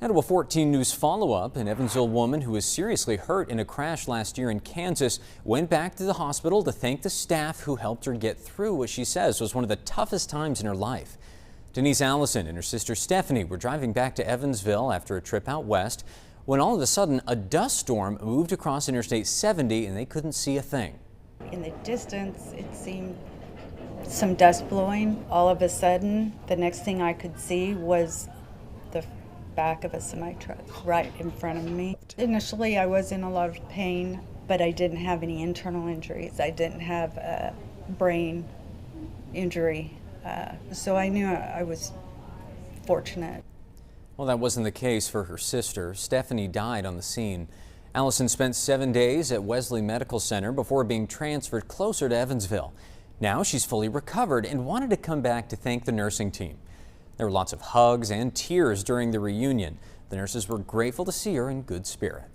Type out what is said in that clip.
Now to a 14 News follow-up. An Evansville woman who was seriously hurt in a crash last year in Kansas went back to the hospital to thank the staff who helped her get through what she says was one of the toughest times in her life. Denise Allison and her sister Stephanie were driving back to Evansville after a trip out west when all of a sudden a dust storm moved across Interstate 70 and they couldn't see a thing. In the distance, it seemed some dust blowing. All of a sudden, the next thing I could see was the back of a semi-truck right in front of me. Initially, I was in a lot of pain, but I didn't have any internal injuries. I didn't have a brain injury, so I knew I was fortunate. Well, that wasn't the case for her sister. Stephanie died on the scene. Allison spent 7 days at Wesley Medical Center before being transferred closer to Evansville. Now she's fully recovered and wanted to come back to thank the nursing team. There were lots of hugs and tears during the reunion. The nurses were grateful to see her in good spirits.